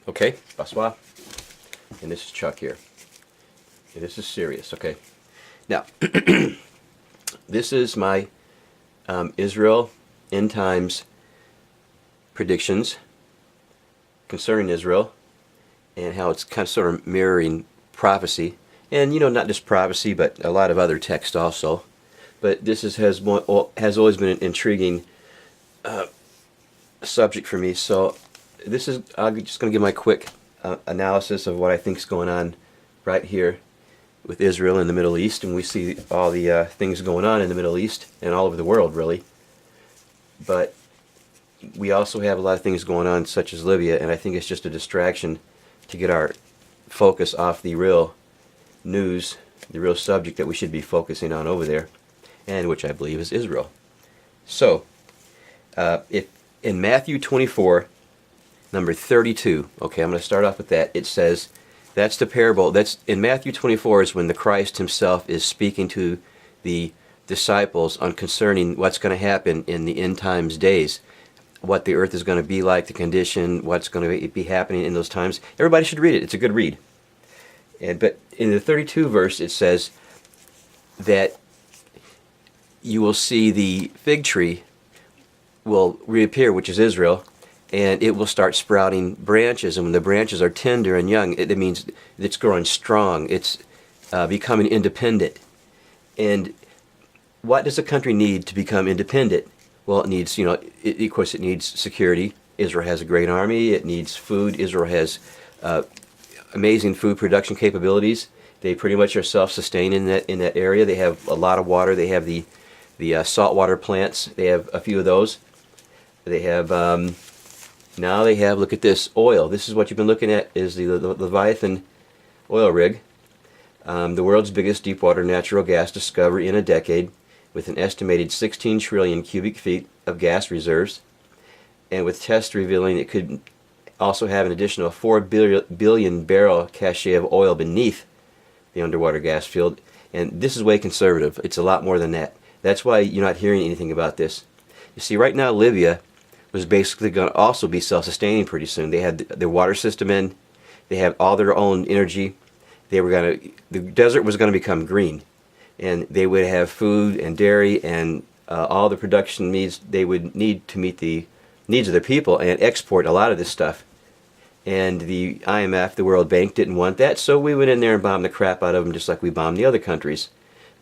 Okay, bonsoir. And this is Chuck here. And this is serious, okay? Now, this is my Israel end times predictions concerning Israel and how it's kind of sort of mirroring prophecy. And, not just prophecy, but a lot of other text also. But this has always been an intriguing subject for me. So I'm just going to give my quick analysis of what I think is going on right here with Israel in the Middle East, and we see all the things going on in the Middle East and all over the world, really. But we also have a lot of things going on, such as Libya, and I think it's just a distraction to get our focus off the real news, the real subject that we should be focusing on over there, and which I believe is Israel. So, if in Matthew 24, number 32, okay, I'm going to start off with that. It says, that's the parable. That's in Matthew 24 is when the Christ himself is speaking to the disciples on concerning what's going to happen in the end times days, what the earth is going to be like, the condition, what's going to be happening in those times. Everybody should read it. It's a good read. But in the 32 verse, it says that you will see the fig tree will reappear, which is Israel, and it will start sprouting branches. And when the branches are tender and young, it means it's growing strong. It's becoming independent. And what does a country need to become independent? Well, it needs, of course, it needs security. Israel has a great army. It needs food. Israel has amazing food production capabilities. They pretty much are self-sustaining in that area. They have a lot of water. They have the saltwater plants. They have a few of those. They have now they have, look at this, oil. This is what you've been looking at, is the Leviathan oil rig, the world's biggest deepwater natural gas discovery in a decade, with an estimated 16 trillion cubic feet of gas reserves, and with tests revealing it could also have an additional 4 billion barrel cache of oil beneath the underwater gas field. And this is way conservative. It's a lot more than that. That's why you're not hearing anything about this. You see, right now Libya was basically going to also be self-sustaining pretty soon. They had their water system in. They have all their own energy. The desert was going to become green, and they would have food and dairy and all the production needs they would need to meet the needs of their people and export a lot of this stuff. And the IMF, the World Bank, didn't want that, so we went in there and bombed the crap out of them just like we bombed the other countries.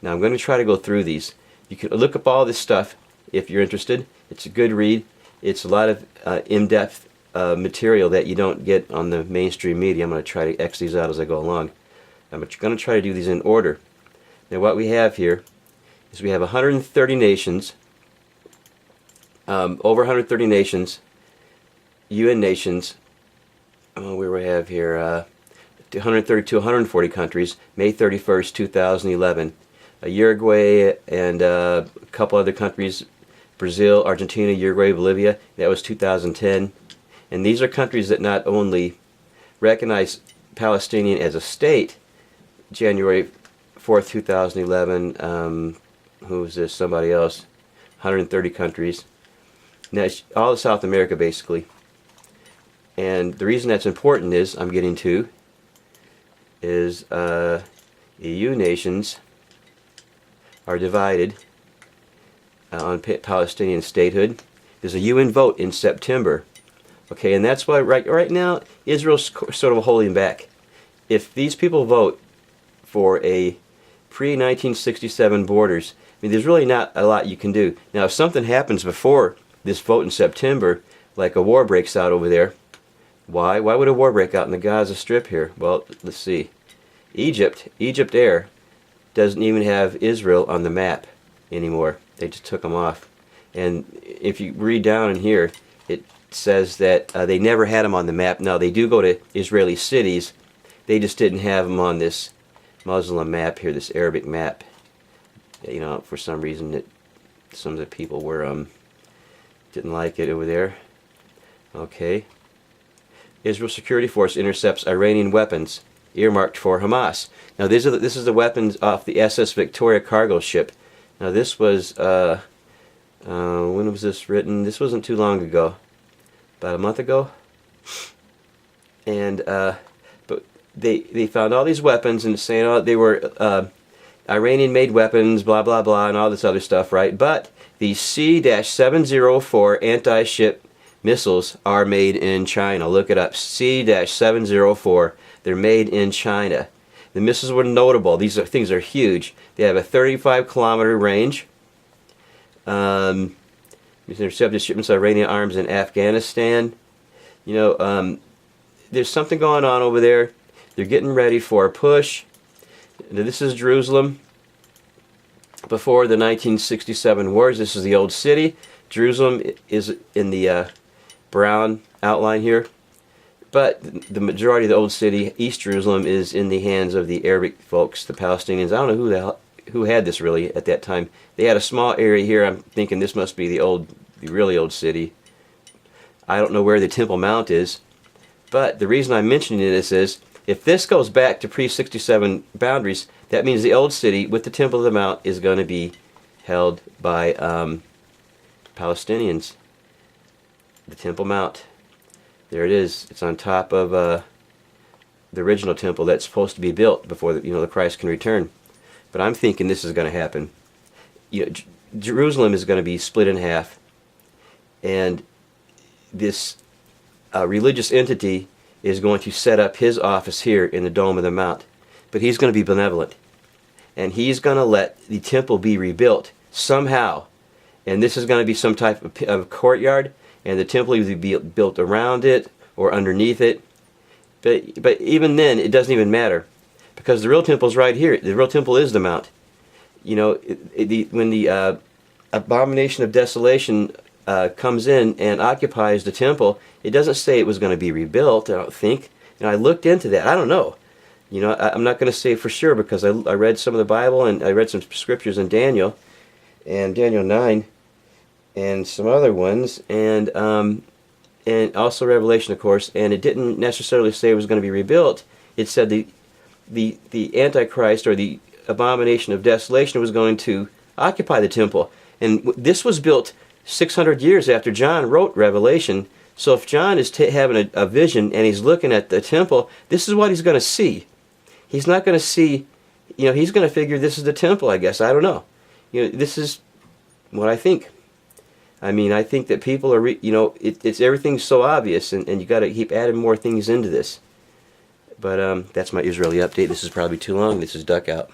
Now I'm going to try to go through these. You can look up all this stuff if you're interested. It's a good read. It's a lot of in-depth material that you don't get on the mainstream media. I'm going to try to X these out as I go along. I'm going to try to do these in order. Now what we have here is we have 130 nations, over 130 nations, UN nations. Where we have here 130 to 140 countries, May 31st, 2011. Uruguay and a couple other countries, Brazil, Argentina, Uruguay, Bolivia, that was 2010. And these are countries that not only recognize Palestinian as a state, January 4th, 2011, who was this? Somebody else. 130 countries. Now, it's all of South America, basically. And the reason that's important is, I'm getting to, is EU nations are divided on Palestinian statehood. There's a UN vote in September. Okay, and that's why right now Israel's sort of holding back. If these people vote for a pre-1967 borders, I mean, there's really not a lot you can do. Now, if something happens before this vote in September, like a war breaks out over there, why would a war break out in the Gaza Strip here? Well, let's see. Egypt Air doesn't even have Israel on the map anymore. They just took them off. And if you read down in here, it says that they never had them on the map. Now, they do go to Israeli cities. They just didn't have them on this Muslim map here, this Arabic map. For some reason, some of the people were didn't like it over there. Okay. Israel Security Force intercepts Iranian weapons earmarked for Hamas. Now, this is the weapons off the SS Victoria cargo ship. Now, this was, when was this written? This wasn't too long ago. About a month ago? and but they found all these weapons and saying, oh, they were Iranian-made weapons, blah blah blah, and all this other stuff, right? But the C-704 anti-ship missiles are made in China. Look it up, C-704. They're made in China. The missiles were notable. Things are huge. They have a 35-kilometer range. Intercepted shipments of Iranian arms in Afghanistan. You know, there's something going on over there. They're getting ready for a push. Now, this is Jerusalem before the 1967 wars. This is the old city. Jerusalem is in the brown outline here. But the majority of the old city, East Jerusalem, is in the hands of the Arabic folks, the Palestinians. I don't know who had this really at that time. They had a small area here. I'm thinking this must be the really old city. I don't know where the Temple Mount is. But the reason I'm mentioning this is, if this goes back to pre-67 boundaries, that means the old city with the Temple of the Mount is going to be held by Palestinians. The Temple Mount. There it is. It's on top of the original temple that's supposed to be built before the Christ can return. But I'm thinking this is going to happen. Jerusalem is going to be split in half, and this religious entity is going to set up his office here in the Dome of the Mount. But he's going to be benevolent, and he's going to let the temple be rebuilt somehow. And this is going to be some type of courtyard, and the temple will be built around it or underneath it. But even then, it doesn't even matter, because the real temple is right here. The real temple is the Mount. You know, when the abomination of desolation comes in and occupies the temple, it doesn't say it was going to be rebuilt, I don't think. I looked into that. I don't know. I'm not going to say for sure, because I read some of the Bible, and I read some scriptures in Daniel, and Daniel 9, and some other ones, and also Revelation, of course, and it didn't necessarily say it was going to be rebuilt. It said the Antichrist, or the abomination of desolation, was going to occupy the temple. And this was built 600 years after John wrote Revelation. So if John is having a vision and he's looking at the temple, this is what he's going to see. He's not going to see, he's going to figure this is the temple, I guess. I don't know. This is what I think. I mean, I think that people are, it's everything's so obvious, and you got to keep adding more things into this. But that's my Israeli update. This is probably too long. This is Duck Out.